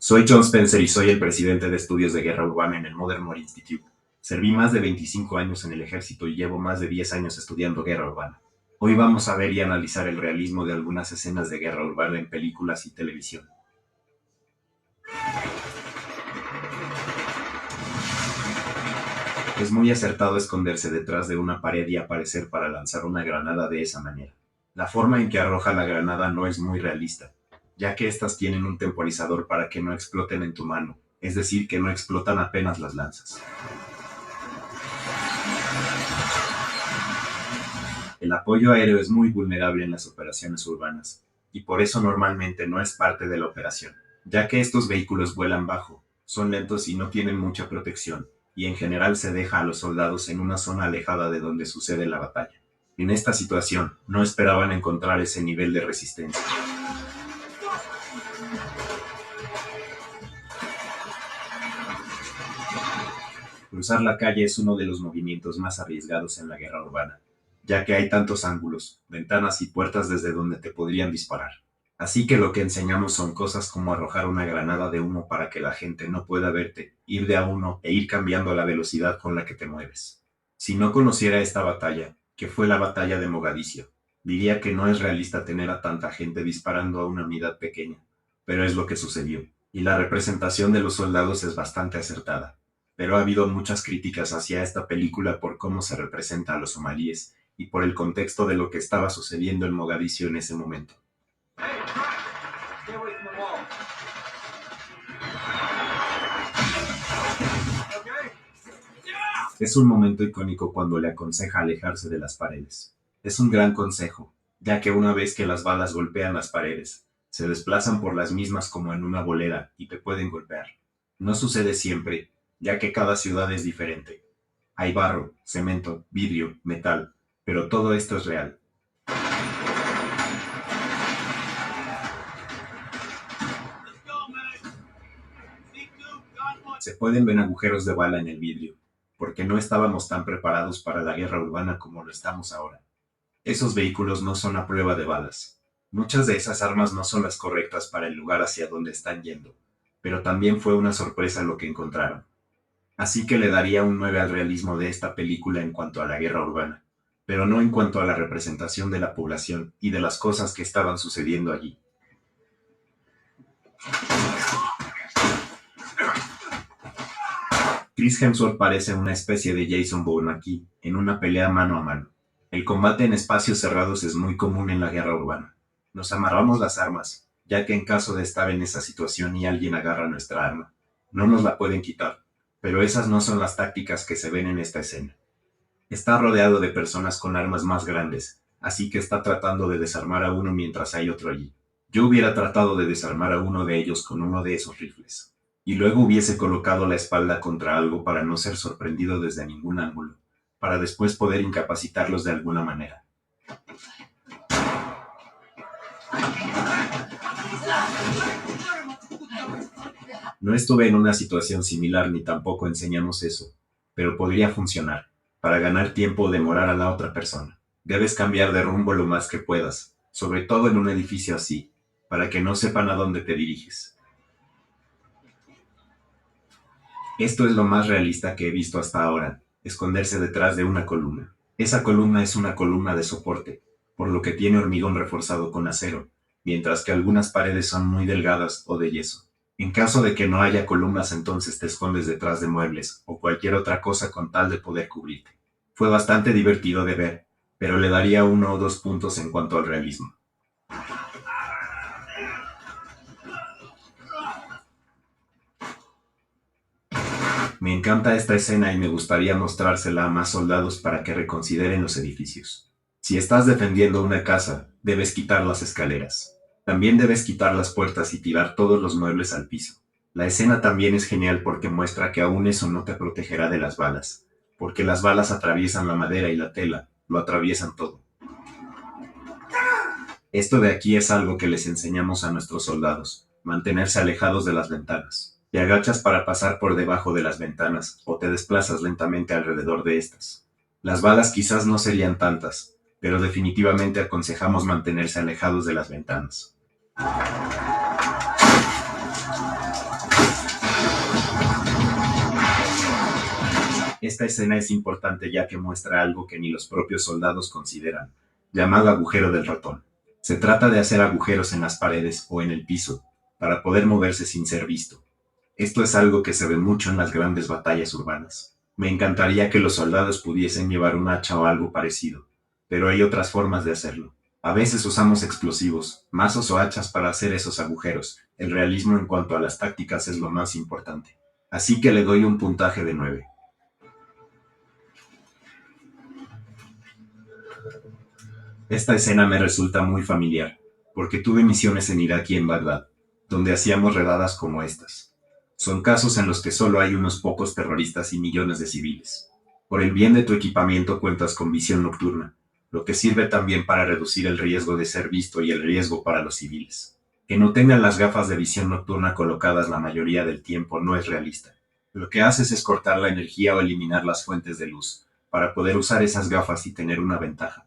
Soy John Spencer y soy el presidente de estudios de guerra urbana en el Modern War Institute. Serví más de 25 años en el ejército y llevo más de 10 años estudiando guerra urbana. Hoy vamos a ver y analizar el realismo de algunas escenas de guerra urbana en películas y televisión. Es muy acertado esconderse detrás de una pared y aparecer para lanzar una granada de esa manera. La forma en que arroja la granada no es muy realista, ya que estas tienen un temporizador para que no exploten en tu mano, es decir, que no explotan apenas las lanzas. El apoyo aéreo es muy vulnerable en las operaciones urbanas, y por eso normalmente no es parte de la operación, ya que estos vehículos vuelan bajo, son lentos y no tienen mucha protección, y en general se deja a los soldados en una zona alejada de donde sucede la batalla. En esta situación, no esperaban encontrar ese nivel de resistencia. Cruzar la calle es uno de los movimientos más arriesgados en la guerra urbana, ya que hay tantos ángulos, ventanas y puertas desde donde te podrían disparar. Así que lo que enseñamos son cosas como arrojar una granada de humo para que la gente no pueda verte, ir de a uno e ir cambiando la velocidad con la que te mueves. Si no conociera esta batalla, que fue la batalla de Mogadiscio, diría que no es realista tener a tanta gente disparando a una unidad pequeña, pero es lo que sucedió, y la representación de los soldados es bastante acertada. Pero ha habido muchas críticas hacia esta película por cómo se representa a los somalíes y por el contexto de lo que estaba sucediendo en Mogadiscio en ese momento. Es un momento icónico cuando le aconseja alejarse de las paredes. Es un gran consejo, ya que una vez que las balas golpean las paredes, se desplazan por las mismas como en una bolera y te pueden golpear. No sucede siempre, ya que cada ciudad es diferente. Hay barro, cemento, vidrio, metal, pero todo esto es real. Se pueden ver agujeros de bala en el vidrio, porque no estábamos tan preparados para la guerra urbana como lo estamos ahora. Esos vehículos no son a prueba de balas. Muchas de esas armas no son las correctas para el lugar hacia donde están yendo, pero también fue una sorpresa lo que encontraron. Así que le daría un 9 al realismo de esta película en cuanto a la guerra urbana, pero no en cuanto a la representación de la población y de las cosas que estaban sucediendo allí. Chris Hemsworth parece una especie de Jason Bourne aquí, en una pelea mano a mano. El combate en espacios cerrados es muy común en la guerra urbana. Nos amarramos las armas, ya que en caso de estar en esa situación y alguien agarra nuestra arma, no nos la pueden quitar. Pero esas no son las tácticas que se ven en esta escena. Está rodeado de personas con armas más grandes, así que está tratando de desarmar a uno mientras hay otro allí. Yo hubiera tratado de desarmar a uno de ellos con uno de esos rifles. Y luego hubiese colocado la espalda contra algo para no ser sorprendido desde ningún ángulo, para después poder incapacitarlos de alguna manera. No estuve en una situación similar ni tampoco enseñamos eso, pero podría funcionar. Para ganar tiempo o demorar a la otra persona. Debes cambiar de rumbo lo más que puedas, sobre todo en un edificio así, para que no sepan a dónde te diriges. Esto es lo más realista que he visto hasta ahora, esconderse detrás de una columna. Esa columna es una columna de soporte, por lo que tiene hormigón reforzado con acero, mientras que algunas paredes son muy delgadas o de yeso. En caso de que no haya columnas, entonces te escondes detrás de muebles o cualquier otra cosa con tal de poder cubrirte. Fue bastante divertido de ver, pero le daría 1 o 2 puntos en cuanto al realismo. Me encanta esta escena y me gustaría mostrársela a más soldados para que reconsideren los edificios. Si estás defendiendo una casa, debes quitar las escaleras. También debes quitar las puertas y tirar todos los muebles al piso. La escena también es genial porque muestra que aún eso no te protegerá de las balas, porque las balas atraviesan la madera y la tela, lo atraviesan todo. Esto de aquí es algo que les enseñamos a nuestros soldados, mantenerse alejados de las ventanas. Te agachas para pasar por debajo de las ventanas o te desplazas lentamente alrededor de estas. Las balas quizás no serían tantas, pero definitivamente aconsejamos mantenerse alejados de las ventanas. Esta escena es importante ya que muestra algo que ni los propios soldados consideran, llamado agujero del ratón. Se trata de hacer agujeros en las paredes o en el piso, para poder moverse sin ser visto. Esto es algo que se ve mucho en las grandes batallas urbanas. Me encantaría que los soldados pudiesen llevar un hacha o algo parecido, pero hay otras formas de hacerlo. A veces usamos explosivos, mazos o hachas para hacer esos agujeros. El realismo en cuanto a las tácticas es lo más importante. Así que le doy un puntaje de 9. Esta escena me resulta muy familiar, porque tuve misiones en Irak y en Bagdad, donde hacíamos redadas como estas. Son casos en los que solo hay unos pocos terroristas y millones de civiles. Por el bien de tu equipamiento cuentas con visión nocturna, lo que sirve también para reducir el riesgo de ser visto y el riesgo para los civiles. Que no tengan las gafas de visión nocturna colocadas la mayoría del tiempo no es realista. Lo que haces es cortar la energía o eliminar las fuentes de luz, para poder usar esas gafas y tener una ventaja.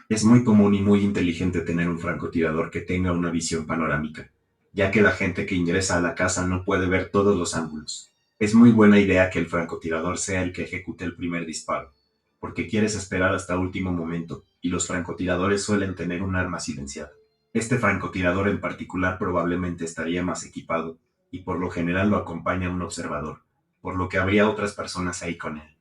Es muy común y muy inteligente tener un francotirador que tenga una visión panorámica, ya que la gente que ingresa a la casa no puede ver todos los ángulos. Es muy buena idea que el francotirador sea el que ejecute el primer disparo, porque quieres esperar hasta último momento, y los francotiradores suelen tener un arma silenciada. Este francotirador en particular probablemente estaría más equipado, y por lo general lo acompaña un observador, por lo que habría otras personas ahí con él.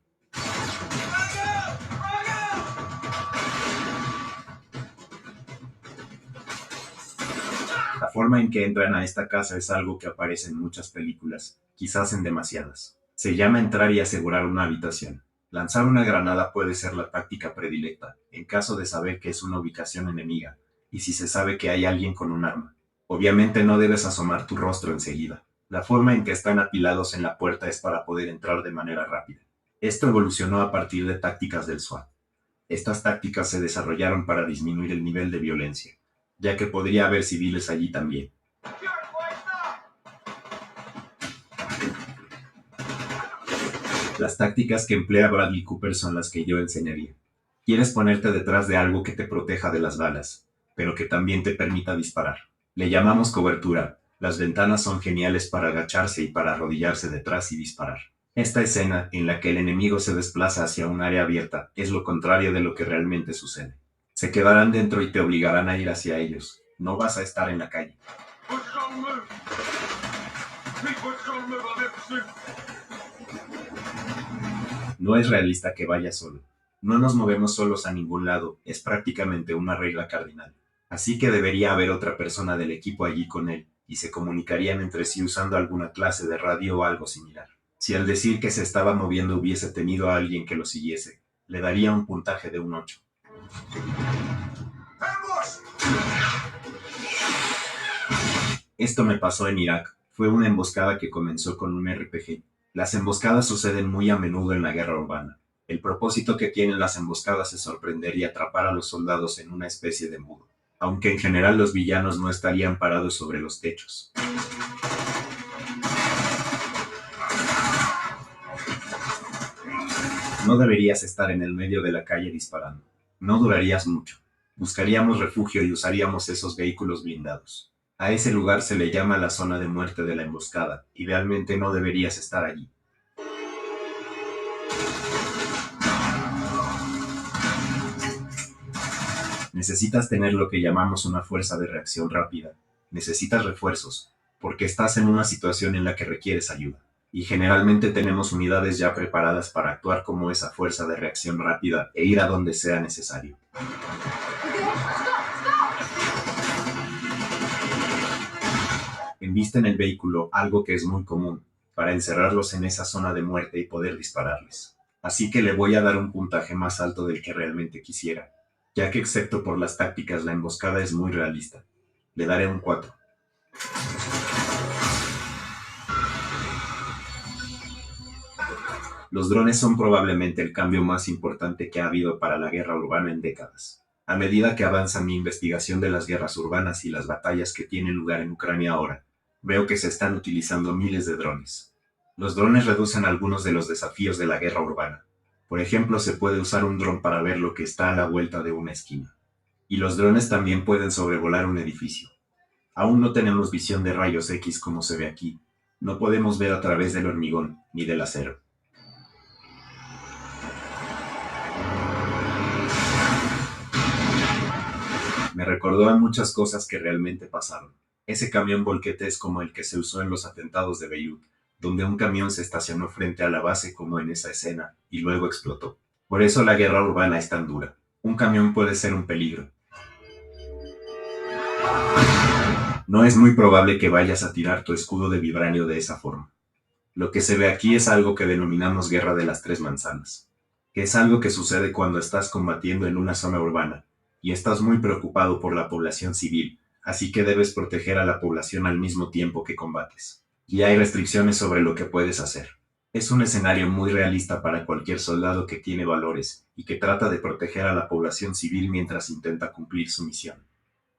La forma en que entran a esta casa es algo que aparece en muchas películas, quizás en demasiadas. Se llama entrar y asegurar una habitación. Lanzar una granada puede ser la táctica predilecta, en caso de saber que es una ubicación enemiga, y si se sabe que hay alguien con un arma. Obviamente no debes asomar tu rostro enseguida. La forma en que están apilados en la puerta es para poder entrar de manera rápida. Esto evolucionó a partir de tácticas del SWAT. Estas tácticas se desarrollaron para disminuir el nivel de violencia, ya que podría haber civiles allí también. Las tácticas que emplea Bradley Cooper son las que yo enseñaría. Quieres ponerte detrás de algo que te proteja de las balas, pero que también te permita disparar. Le llamamos cobertura. Las ventanas son geniales para agacharse y para arrodillarse detrás y disparar. Esta escena, en la que el enemigo se desplaza hacia un área abierta, es lo contrario de lo que realmente sucede. Se quedarán dentro y te obligarán a ir hacia ellos. No vas a estar en la calle. No es realista que vaya solo. No nos movemos solos a ningún lado, es prácticamente una regla cardinal. Así que debería haber otra persona del equipo allí con él, y se comunicarían entre sí usando alguna clase de radio o algo similar. Si al decir que se estaba moviendo hubiese tenido a alguien que lo siguiese, le daría un puntaje de un 8. Esto me pasó en Irak. Fue una emboscada que comenzó con un RPG. Las emboscadas suceden muy a menudo en la guerra urbana. El propósito que tienen las emboscadas es sorprender y atrapar a los soldados en una especie de embudo, aunque en general los villanos no estarían parados sobre los techos. No deberías estar en el medio de la calle disparando. No durarías mucho. Buscaríamos refugio y usaríamos esos vehículos blindados. A ese lugar se le llama la zona de muerte de la emboscada. Idealmente no deberías estar allí. Necesitas tener lo que llamamos una fuerza de reacción rápida. Necesitas refuerzos, porque estás en una situación en la que requieres ayuda. Y generalmente tenemos unidades ya preparadas para actuar como esa fuerza de reacción rápida e ir a donde sea necesario. Enviste en el vehículo algo que es muy común, para encerrarlos en esa zona de muerte y poder dispararles. Así que le voy a dar un puntaje más alto del que realmente quisiera, ya que excepto por las tácticas la emboscada es muy realista. Le daré un 4. Los drones son probablemente el cambio más importante que ha habido para la guerra urbana en décadas. A medida que avanza mi investigación de las guerras urbanas y las batallas que tienen lugar en Ucrania ahora, veo que se están utilizando miles de drones. Los drones reducen algunos de los desafíos de la guerra urbana. Por ejemplo, se puede usar un dron para ver lo que está a la vuelta de una esquina. Y los drones también pueden sobrevolar un edificio. Aún no tenemos visión de rayos X como se ve aquí. No podemos ver a través del hormigón ni del acero. Me recordó a muchas cosas que realmente pasaron. Ese camión volquete es como el que se usó en los atentados de Beirut, donde un camión se estacionó frente a la base como en esa escena, y luego explotó. Por eso la guerra urbana es tan dura. Un camión puede ser un peligro. No es muy probable que vayas a tirar tu escudo de vibranio de esa forma. Lo que se ve aquí es algo que denominamos guerra de las tres manzanas, que es algo que sucede cuando estás combatiendo en una zona urbana, y estás muy preocupado por la población civil, así que debes proteger a la población al mismo tiempo que combates. Y hay restricciones sobre lo que puedes hacer. Es un escenario muy realista para cualquier soldado que tiene valores y que trata de proteger a la población civil mientras intenta cumplir su misión.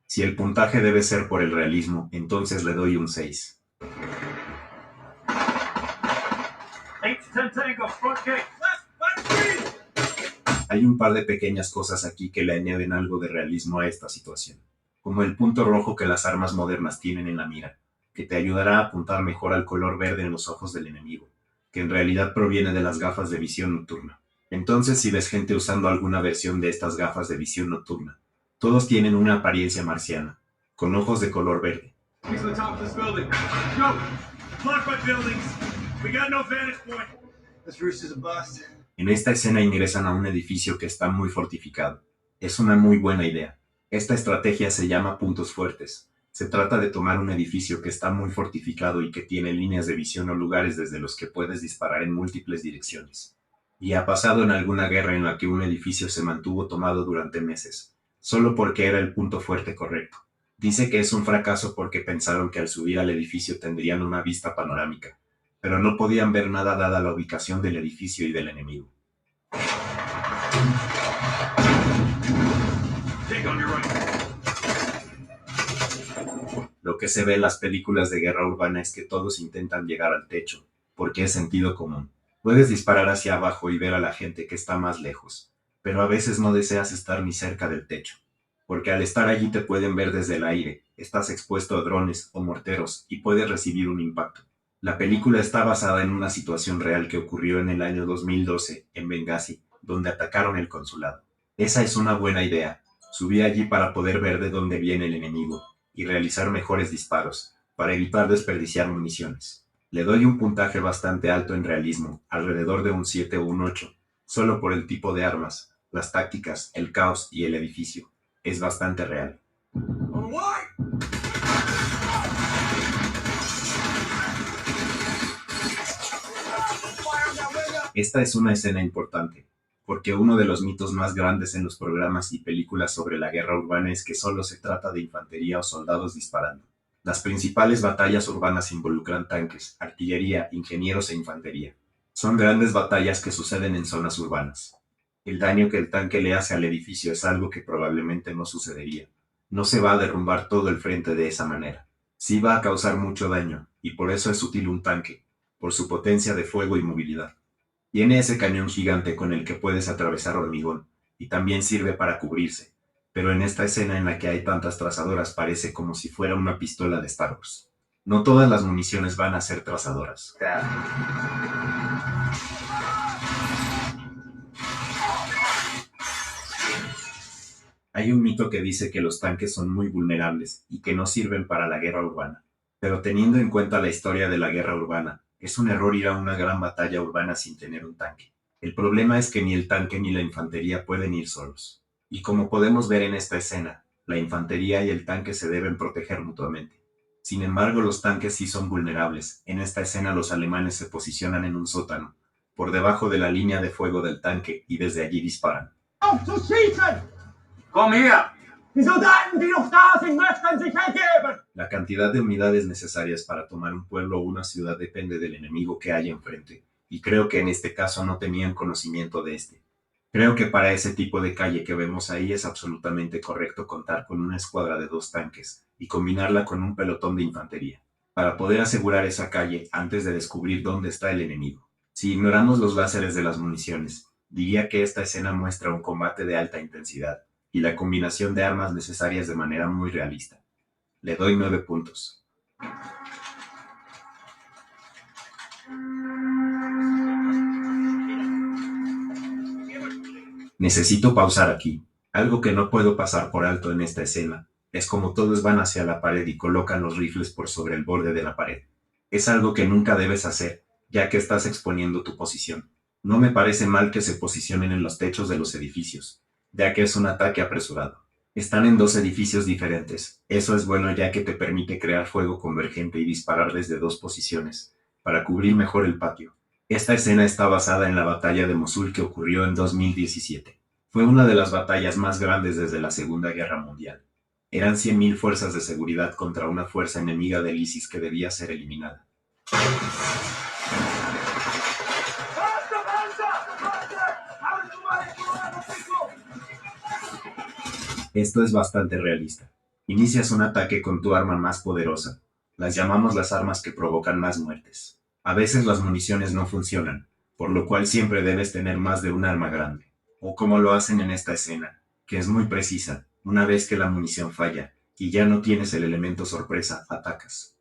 Si el puntaje debe ser por el realismo, entonces le doy un 6. Hay un par de pequeñas cosas aquí que le añaden algo de realismo a esta situación, como el punto rojo que las armas modernas tienen en la mira, que te ayudará a apuntar mejor al color verde en los ojos del enemigo, que en realidad proviene de las gafas de visión nocturna. Entonces, si ves gente usando alguna versión de estas gafas de visión nocturna, todos tienen una apariencia marciana, con ojos de color verde. En esta escena ingresan a un edificio que está muy fortificado. Es una muy buena idea. Esta estrategia se llama puntos fuertes. Se trata de tomar un edificio que está muy fortificado y que tiene líneas de visión o lugares desde los que puedes disparar en múltiples direcciones. Y ha pasado en alguna guerra en la que un edificio se mantuvo tomado durante meses, solo porque era el punto fuerte correcto. Dice que es un fracaso porque pensaron que al subir al edificio tendrían una vista panorámica, pero no podían ver nada dada la ubicación del edificio y del enemigo. Lo que se ve en las películas de guerra urbana es que todos intentan llegar al techo, porque es sentido común. Puedes disparar hacia abajo y ver a la gente que está más lejos, pero a veces no deseas estar ni cerca del techo, porque al estar allí te pueden ver desde el aire, estás expuesto a drones o morteros y puedes recibir un impacto. La película está basada en una situación real que ocurrió en el año 2012 en Benghazi, donde atacaron el consulado. Esa es una buena idea. Subí allí para poder ver de dónde viene el enemigo y realizar mejores disparos, para evitar desperdiciar municiones. Le doy un puntaje bastante alto en realismo, alrededor de un 7 o un 8, solo por el tipo de armas, las tácticas, el caos y el edificio. Es bastante real. Esta es una escena importante, porque uno de los mitos más grandes en los programas y películas sobre la guerra urbana es que solo se trata de infantería o soldados disparando. Las principales batallas urbanas involucran tanques, artillería, ingenieros e infantería. Son grandes batallas que suceden en zonas urbanas. El daño que el tanque le hace al edificio es algo que probablemente no sucedería. No se va a derrumbar todo el frente de esa manera. Sí va a causar mucho daño, y por eso es útil un tanque, por su potencia de fuego y movilidad. Tiene ese cañón gigante con el que puedes atravesar hormigón, y también sirve para cubrirse, pero en esta escena en la que hay tantas trazadoras parece como si fuera una pistola de Star Wars. No todas las municiones van a ser trazadoras. Hay un mito que dice que los tanques son muy vulnerables y que no sirven para la guerra urbana. Pero teniendo en cuenta la historia de la guerra urbana, es un error ir a una gran batalla urbana sin tener un tanque. El problema es que ni el tanque ni la infantería pueden ir solos. Y como podemos ver en esta escena, la infantería y el tanque se deben proteger mutuamente. Sin embargo, los tanques sí son vulnerables. En esta escena los alemanes se posicionan en un sótano, por debajo de la línea de fuego del tanque, y desde allí disparan. Komm her! Die Soldaten, die noch da sind, möchten sich ergeben. La cantidad de unidades necesarias para tomar un pueblo o una ciudad depende del enemigo que haya enfrente, y creo que en este caso no tenían conocimiento de este. Creo que para ese tipo de calle que vemos ahí es absolutamente correcto contar con una escuadra de 2 tanques y combinarla con un pelotón de infantería, para poder asegurar esa calle antes de descubrir dónde está el enemigo. Si ignoramos los láseres de las municiones, diría que esta escena muestra un combate de alta intensidad y la combinación de armas necesarias de manera muy realista. Le doy 9 puntos. Necesito pausar aquí. Algo que no puedo pasar por alto en esta escena es como todos van hacia la pared y colocan los rifles por sobre el borde de la pared. Es algo que nunca debes hacer, ya que estás exponiendo tu posición. No me parece mal que se posicionen en los techos de los edificios, ya que es un ataque apresurado. Están en dos edificios diferentes. Eso es bueno ya que te permite crear fuego convergente y disparar desde dos posiciones, para cubrir mejor el patio. Esta escena está basada en la batalla de Mosul que ocurrió en 2017. Fue una de las batallas más grandes desde la Segunda Guerra Mundial. Eran 100.000 fuerzas de seguridad contra una fuerza enemiga del ISIS que debía ser eliminada. Esto es bastante realista. Inicias un ataque con tu arma más poderosa. Las llamamos las armas que provocan más muertes. A veces las municiones no funcionan, por lo cual siempre debes tener más de un arma grande. O como lo hacen en esta escena, que es muy precisa. Una vez que la munición falla, y ya no tienes el elemento sorpresa, atacas.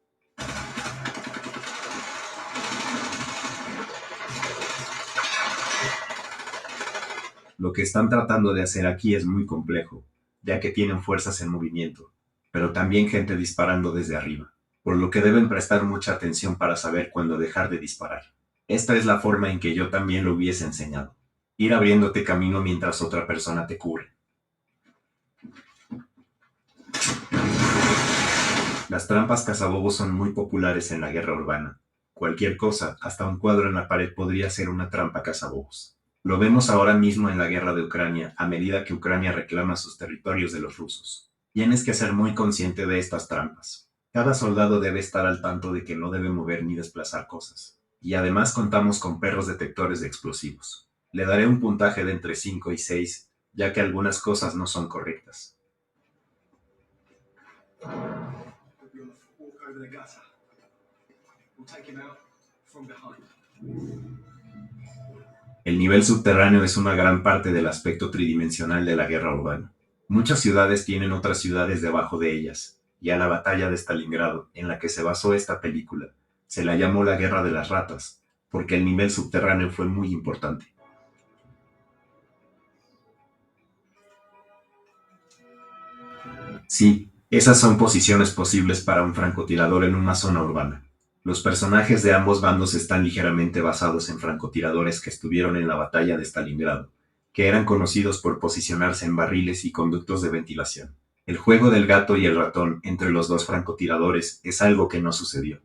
Lo que están tratando de hacer aquí es muy complejo, ya que tienen fuerzas en movimiento, pero también gente disparando desde arriba, por lo que deben prestar mucha atención para saber cuándo dejar de disparar. Esta es la forma en que yo también lo hubiese enseñado. Ir abriéndote camino mientras otra persona te cubre. Las trampas cazabobos son muy populares en la guerra urbana. Cualquier cosa, hasta un cuadro en la pared podría ser una trampa cazabobos. Lo vemos ahora mismo en la guerra de Ucrania, a medida que Ucrania reclama sus territorios de los rusos. Tienes que ser muy consciente de estas trampas. Cada soldado debe estar al tanto de que no debe mover ni desplazar cosas. Y además contamos con perros detectores de explosivos. Le daré un puntaje de entre 5 y 6, ya que algunas cosas no son correctas. El nivel subterráneo es una gran parte del aspecto tridimensional de la guerra urbana. Muchas ciudades tienen otras ciudades debajo de ellas, y a la batalla de Stalingrado, en la que se basó esta película, se la llamó la Guerra de las Ratas, porque el nivel subterráneo fue muy importante. Sí, esas son posiciones posibles para un francotirador en una zona urbana. Los personajes de ambos bandos están ligeramente basados en francotiradores que estuvieron en la batalla de Stalingrado, que eran conocidos por posicionarse en barriles y conductos de ventilación. El juego del gato y el ratón entre los dos francotiradores es algo que no sucedió.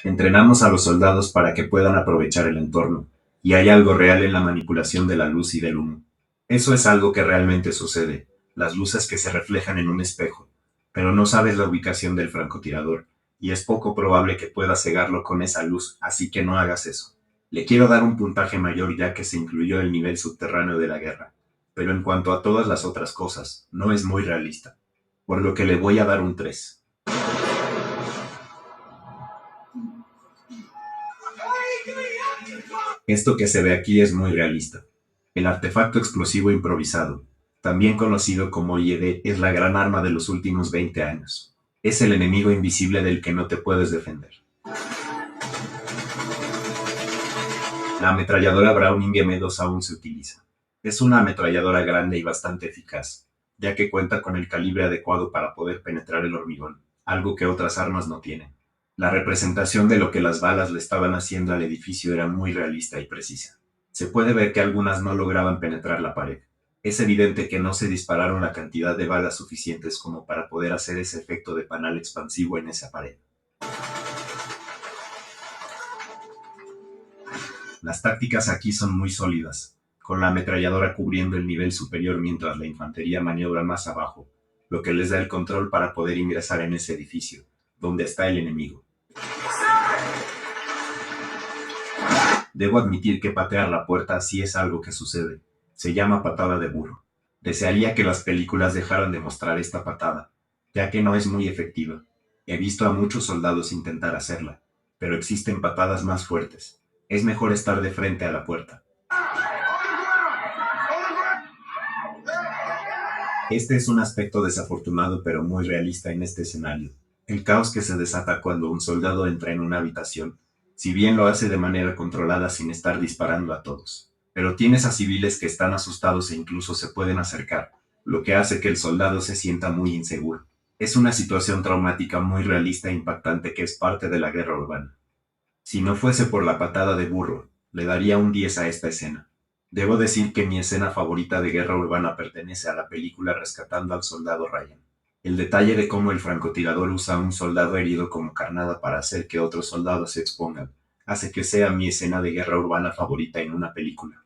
Entrenamos a los soldados para que puedan aprovechar el entorno, y hay algo real en la manipulación de la luz y del humo. Eso es algo que realmente sucede, las luces que se reflejan en un espejo, pero no sabes la ubicación del francotirador, y es poco probable que puedas cegarlo con esa luz, así que no hagas eso. Le quiero dar un puntaje mayor ya que se incluyó el nivel subterráneo de la guerra, pero en cuanto a todas las otras cosas, no es muy realista, por lo que le voy a dar un 3. Esto que se ve aquí es muy realista. El artefacto explosivo improvisado, también conocido como IED, es la gran arma de los últimos 20 años. Es el enemigo invisible del que no te puedes defender. La ametralladora Browning M2 aún se utiliza. Es una ametralladora grande y bastante eficaz, ya que cuenta con el calibre adecuado para poder penetrar el hormigón, algo que otras armas no tienen. La representación de lo que las balas le estaban haciendo al edificio era muy realista y precisa. Se puede ver que algunas no lograban penetrar la pared. Es evidente que no se dispararon la cantidad de balas suficientes como para poder hacer ese efecto de panal expansivo en esa pared. Las tácticas aquí son muy sólidas, con la ametralladora cubriendo el nivel superior mientras la infantería maniobra más abajo, lo que les da el control para poder ingresar en ese edificio, donde está el enemigo. Debo admitir que patear la puerta sí es algo que sucede. Se llama patada de burro. Desearía que las películas dejaran de mostrar esta patada, ya que no es muy efectiva. He visto a muchos soldados intentar hacerla, pero existen patadas más fuertes. Es mejor estar de frente a la puerta. Este es un aspecto desafortunado pero muy realista en este escenario. El caos que se desata cuando un soldado entra en una habitación, si bien lo hace de manera controlada sin estar disparando a todos. Pero tienes a civiles que están asustados e incluso se pueden acercar, lo que hace que el soldado se sienta muy inseguro. Es una situación traumática muy realista e impactante que es parte de la guerra urbana. Si no fuese por la patada de burro, le daría un 10 a esta escena. Debo decir que mi escena favorita de guerra urbana pertenece a la película Rescatando al Soldado Ryan. El detalle de cómo el francotirador usa a un soldado herido como carnada para hacer que otros soldados se expongan, hace que sea mi escena de guerra urbana favorita en una película.